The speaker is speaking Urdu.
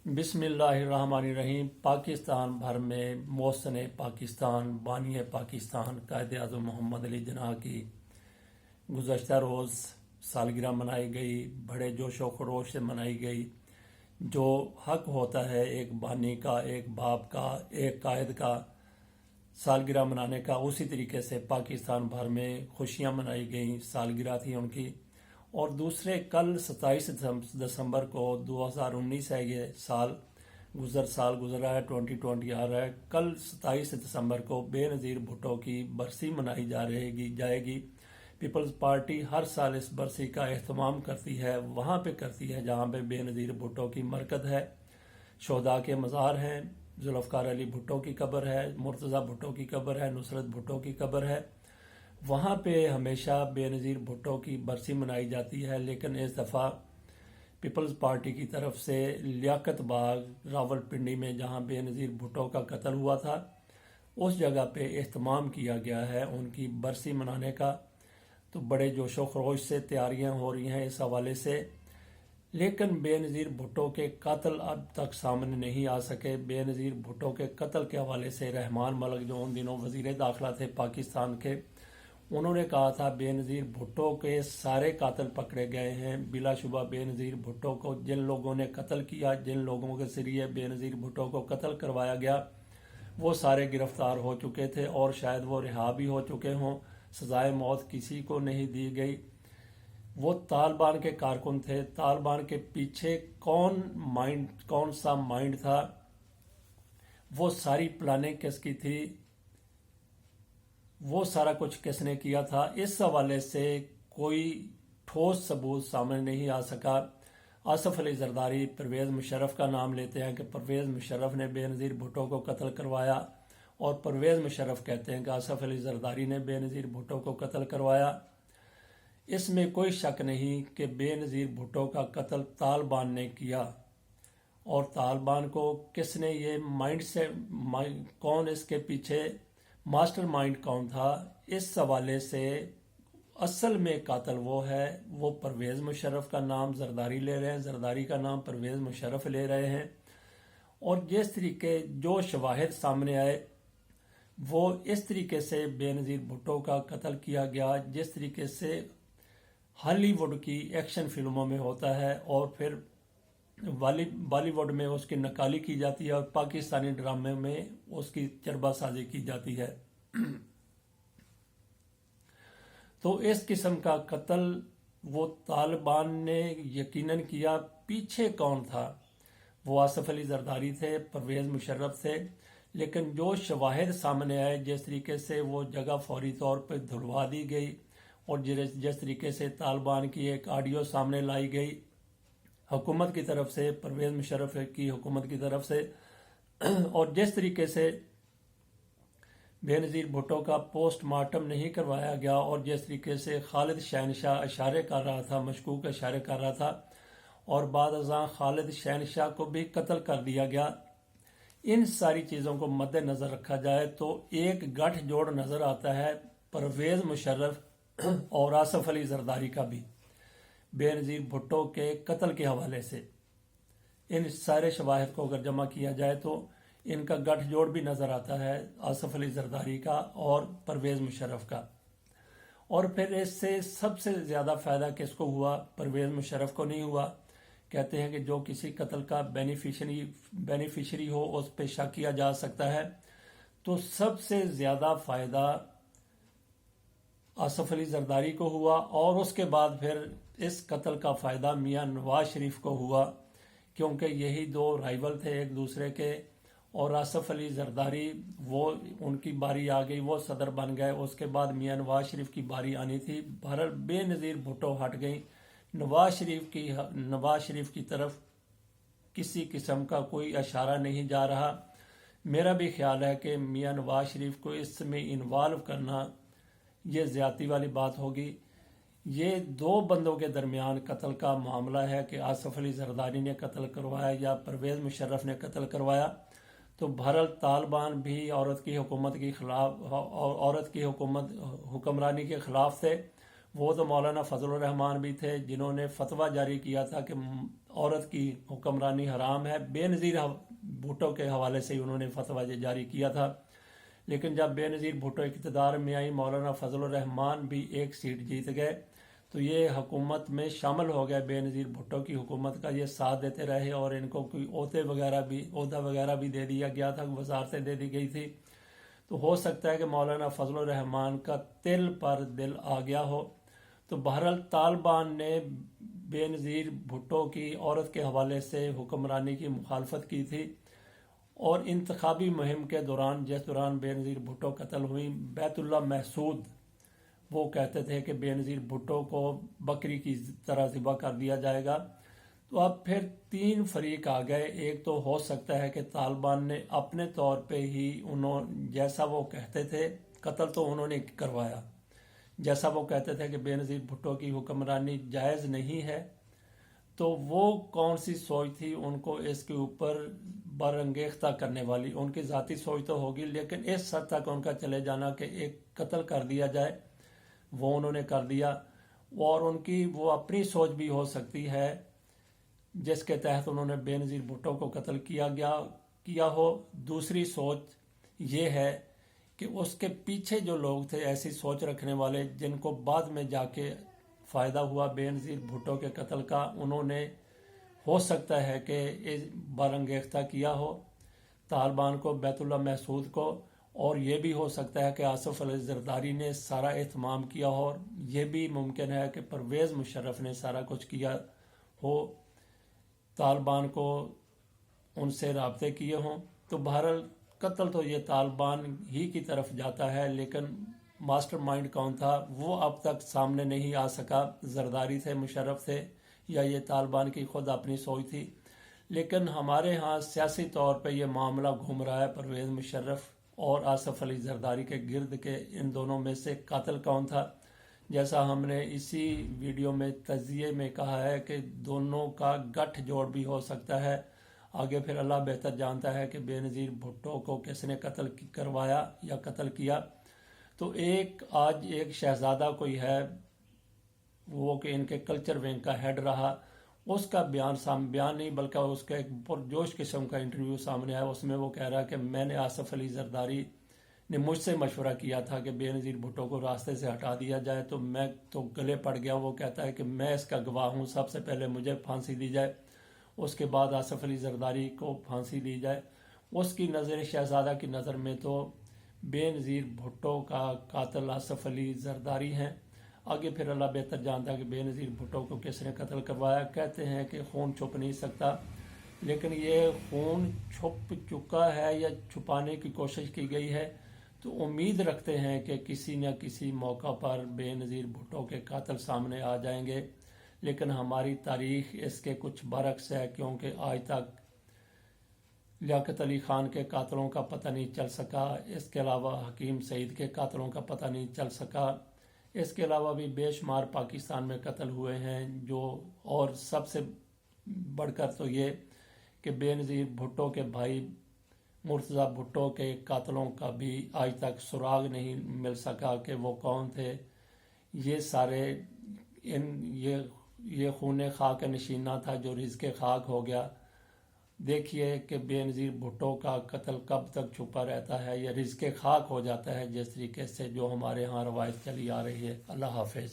بسم اللہ الرحمن الرحیم۔ پاکستان بھر میں محسن پاکستان بانی پاکستان قائد اعظم محمد علی جناح کی گزشتہ روز سالگرہ منائی گئی، بڑے جوش و خروش سے منائی گئی۔ جو حق ہوتا ہے ایک بانی کا، ایک باپ کا، ایک قائد کا سالگرہ منانے کا، اسی طریقے سے پاکستان بھر میں خوشیاں منائی گئیں، سالگرہ تھی ان کی۔ اور دوسرے کل 27 دسمبر کو 2019 ہے، یہ سال گزر رہا ہے، 2020 آ رہا ہے۔ کل 27 دسمبر کو بے نظیر بھٹو کی برسی منائی جائے گی۔ پیپلز پارٹی ہر سال اس برسی کا اہتمام کرتی ہے، وہاں پہ کرتی ہے جہاں پہ بے نظیر بھٹو کی مرکز ہے، شہداء کے مزار ہیں، ذوالفقار علی بھٹو کی قبر ہے، مرتضیٰ بھٹو کی قبر ہے، نصرت بھٹو کی قبر ہے۔ وہاں پہ ہمیشہ بے نظیر بھٹو کی برسی منائی جاتی ہے، لیکن اس دفعہ پیپلز پارٹی کی طرف سے لیاقت باغ راولپنڈی میں جہاں بے نظیر بھٹو کا قتل ہوا تھا، اس جگہ پہ اہتمام کیا گیا ہے ان کی برسی منانے کا۔ تو بڑے جوش و خروش سے تیاریاں ہو رہی ہیں اس حوالے سے، لیکن بے نظیر بھٹو کے قاتل اب تک سامنے نہیں آ سکے۔ بے نظیر بھٹو کے قتل کے حوالے سے رحمان ملک جو ان دنوں وزیر داخلہ تھے پاکستان کے، انہوں نے کہا تھا بے نظیر بھٹو کے سارے قاتل پکڑے گئے ہیں۔ بلا شبہ بے نظیر بھٹو کو جن لوگوں نے قتل کیا، جن لوگوں کے ذریعے بے نظیر بھٹو کو قتل کروایا گیا، وہ سارے گرفتار ہو چکے تھے اور شاید وہ رہا بھی ہو چکے ہوں۔ سزائے موت کسی کو نہیں دی گئی۔ وہ طالبان کے کارکن تھے۔ طالبان کے پیچھے کون سا مائنڈ تھا، وہ ساری پلاننگ کس کی تھی، وہ سارا کچھ کس نے کیا تھا، اس حوالے سے کوئی ٹھوس ثبوت سامنے نہیں آ سکا۔ آصف علی زرداری پرویز مشرف کا نام لیتے ہیں کہ پرویز مشرف نے بے نظیر بھٹو کو قتل کروایا، اور پرویز مشرف کہتے ہیں کہ آصف علی زرداری نے بے نظیر بھٹو کو قتل کروایا۔ اس میں کوئی شک نہیں کہ بے نظیر بھٹو کا قتل طالبان نے کیا، اور طالبان کو کس نے یہ مائنڈ سے، کون اس کے پیچھے ماسٹر مائنڈ کون تھا، اس حوالے سے اصل میں قاتل وہ ہے، وہ پرویز مشرف کا نام زرداری لے رہے ہیں، زرداری کا نام پرویز مشرف لے رہے ہیں۔ اور جس طریقے جو شواہد سامنے آئے وہ اس طریقے سے بے نظیر بھٹو کا قتل کیا گیا جس طریقے سے ہالی ووڈ کی ایکشن فلموں میں ہوتا ہے، اور پھر بالی ووڈ میں اس کی نقالی کی جاتی ہے، اور پاکستانی ڈرامے میں اس کی چربہ سازی کی جاتی ہے۔ تو اس قسم کا قتل وہ طالبان نے یقیناً کیا۔ پیچھے کون تھا؟ وہ آصف علی زرداری تھے، پرویز مشرف تھے، لیکن جو شواہد سامنے آئے، جس طریقے سے وہ جگہ فوری طور پہ دھلوا دی گئی، اور جس طریقے سے طالبان کی ایک آڈیو سامنے لائی گئی حکومت کی طرف سے، پرویز مشرف کی حکومت کی طرف سے، اور جس طریقے سے بے نظیر بھٹو کا پوسٹ مارٹم نہیں کروایا گیا، اور جس طریقے سے خالد شہنشاہ اشارے کر رہا تھا، مشکوک اشارے کر رہا تھا، اور بعد ازاں خالد شہنشاہ کو بھی قتل کر دیا گیا۔ ان ساری چیزوں کو مد نظر رکھا جائے تو ایک گٹھ جوڑ نظر آتا ہے پرویز مشرف اور آصف علی زرداری کا بھی بے نظیر بھٹو کے قتل کے حوالے سے۔ ان سارے شواہد کو اگر جمع کیا جائے تو ان کا گٹھ جوڑ بھی نظر آتا ہے، آصف علی زرداری کا اور پرویز مشرف کا۔ اور پھر اس سے سب سے زیادہ فائدہ کس کو ہوا؟ پرویز مشرف کو نہیں ہوا۔ کہتے ہیں کہ جو کسی قتل کا بینیفیشری ہو اس پہ شک کیا جا سکتا ہے، تو سب سے زیادہ فائدہ آصف علی زرداری کو ہوا، اور اس کے بعد پھر اس قتل کا فائدہ میاں نواز شریف کو ہوا، کیونکہ یہی دو رائیول تھے ایک دوسرے کے، اور آصف علی زرداری وہ ان کی باری آ گئی، وہ صدر بن گئے، اس کے بعد میاں نواز شریف کی باری آنی تھی۔ بہرحال بے نظیر بھٹو ہٹ گئی، نواز شریف کی طرف کسی قسم کا کوئی اشارہ نہیں جا رہا۔ میرا بھی خیال ہے کہ میاں نواز شریف کو اس میں انوالو کرنا یہ زیادتی والی بات ہوگی۔ یہ دو بندوں کے درمیان قتل کا معاملہ ہے کہ آصف علی زرداری نے قتل کروایا یا پرویز مشرف نے قتل کروایا، تو بہرحال طالبان بھی عورت کی حکمرانی کے خلاف تھے۔ وہ تو مولانا فضل الرحمان بھی تھے جنہوں نے فتویٰ جاری کیا تھا کہ عورت کی حکمرانی حرام ہے۔ بے نظیر بھٹو کے حوالے سے ہی انہوں نے فتویٰ جاری کیا تھا، لیکن جب بے نظیر بھٹو اقتدار میں آئی، مولانا فضل الرحمان بھی ایک سیٹ جیت گئے، تو یہ حکومت میں شامل ہو گئے۔ بے نظیر بھٹو کی حکومت کا یہ ساتھ دیتے رہے اور ان کو کوئی عہدہ وغیرہ بھی دے دیا گیا تھا، وزارتیں دے دی گئی تھی۔ تو ہو سکتا ہے کہ مولانا فضل الرحمان کا تل پر دل آ گیا ہو۔ تو بہرحال طالبان نے بے نظیر بھٹو کی عورت کے حوالے سے حکمرانی کی مخالفت کی تھی، اور انتخابی مہم کے دوران، جس دوران بے نظیر بھٹو قتل ہوئی، بیت اللہ محسود وہ کہتے تھے کہ بے نظیر بھٹو کو بکری کی طرح ذبح کر دیا جائے گا۔ تو اب پھر تین فریق آ گئے۔ ایک تو ہو سکتا ہے کہ طالبان نے اپنے طور پہ ہی جیسا وہ کہتے تھے، قتل تو انہوں نے کروایا، جیسا وہ کہتے تھے کہ بے نظیر بھٹو کی حکمرانی جائز نہیں ہے، تو وہ کون سی سوچ تھی ان کو اس کے اوپر برانگیختہ کرنے والی؟ ان کی ذاتی سوچ تو ہوگی، لیکن اس حد تک ان کا چلے جانا کہ ایک قتل کر دیا جائے، وہ انہوں نے کر دیا۔ اور ان کی وہ اپنی سوچ بھی ہو سکتی ہے جس کے تحت انہوں نے بے نظیر بھٹو کو قتل کیا ہو۔ دوسری سوچ یہ ہے کہ اس کے پیچھے جو لوگ تھے ایسی سوچ رکھنے والے، جن کو بعد میں جا کے فائدہ ہوا بے نظیر بھٹو کے قتل کا، انہوں نے ہو سکتا ہے کہ برانگیختہ کیا ہو طالبان کو، بیت اللہ محسود کو، اور یہ بھی ہو سکتا ہے کہ آصف علی زرداری نے سارا اہتمام کیا ہو، اور یہ بھی ممکن ہے کہ پرویز مشرف نے سارا کچھ کیا ہو، طالبان کو ان سے رابطے کیے ہوں۔ تو بہرحال قتل تو یہ طالبان ہی کی طرف جاتا ہے، لیکن ماسٹر مائنڈ کون تھا وہ اب تک سامنے نہیں آ سکا۔ زرداری تھے، مشرف تھے، یا یہ طالبان کی خود اپنی سوچ تھی؟ لیکن ہمارے ہاں سیاسی طور پہ یہ معاملہ گھوم رہا ہے پرویز مشرف اور آصف علی زرداری کے گرد، کے ان دونوں میں سے قاتل کون تھا؟ جیسا ہم نے اسی ویڈیو میں تجزیے میں کہا ہے کہ دونوں کا گٹھ جوڑ بھی ہو سکتا ہے۔ آگے پھر اللہ بہتر جانتا ہے کہ بے نظیر بھٹو کو کس نے قتل کروایا یا قتل کیا۔ تو آج ایک شہزادہ کوئی ہے، وہ کہ ان کے کلچر ونگ کا ہیڈ رہا، اس کا بیان نہیں بلکہ اس کا ایک پرجوش قسم کا انٹرویو سامنے آیا۔ اس میں وہ کہہ رہا کہ میں نے آصف علی زرداری نے مجھ سے مشورہ کیا تھا کہ بے نظیر بھٹو کو راستے سے ہٹا دیا جائے، تو میں تو گلے پڑ گیا۔ وہ کہتا ہے کہ میں اس کا گواہ ہوں، سب سے پہلے مجھے پھانسی دی جائے، اس کے بعد آصف علی زرداری کو پھانسی دی جائے۔ اس کی نظر، شہزادہ کی نظر میں تو بے نظیر بھٹو کا قاتل آصف علی زرداری ہیں۔ آگے پھر اللہ بہتر جانتا ہے کہ بے نظیر بھٹو کو کس نے قتل کروایا۔ کہتے ہیں کہ خون چھپ نہیں سکتا، لیکن یہ خون چھپ چکا ہے یا چھپانے کی کوشش کی گئی ہے، تو امید رکھتے ہیں کہ کسی نہ کسی موقع پر بے نظیر بھٹو کے قاتل سامنے آ جائیں گے۔ لیکن ہماری تاریخ اس کے کچھ برعکس ہے، کیونکہ آج تک لیاقت علی خان کے قاتلوں کا پتہ نہیں چل سکا، اس کے علاوہ حکیم سعید کے قاتلوں کا پتہ نہیں چل سکا، اس کے علاوہ بھی بے شمار پاکستان میں قتل ہوئے ہیں اور سب سے بڑھ کر تو یہ کہ بے نظیر بھٹو کے بھائی مرتضی بھٹو کے قاتلوں کا بھی آج تک سراغ نہیں مل سکا کہ وہ کون تھے۔ یہ سارے یہ خون خاک نشینہ تھا جو رزق خاک ہو گیا۔ دیکھیے کہ بے نظیر بھٹو کا قتل کب تک چھپا رہتا ہے یا رزق خاک ہو جاتا ہے، جس طریقے سے جو ہمارے ہاں روایت چلی آ رہی ہے۔ اللہ حافظ۔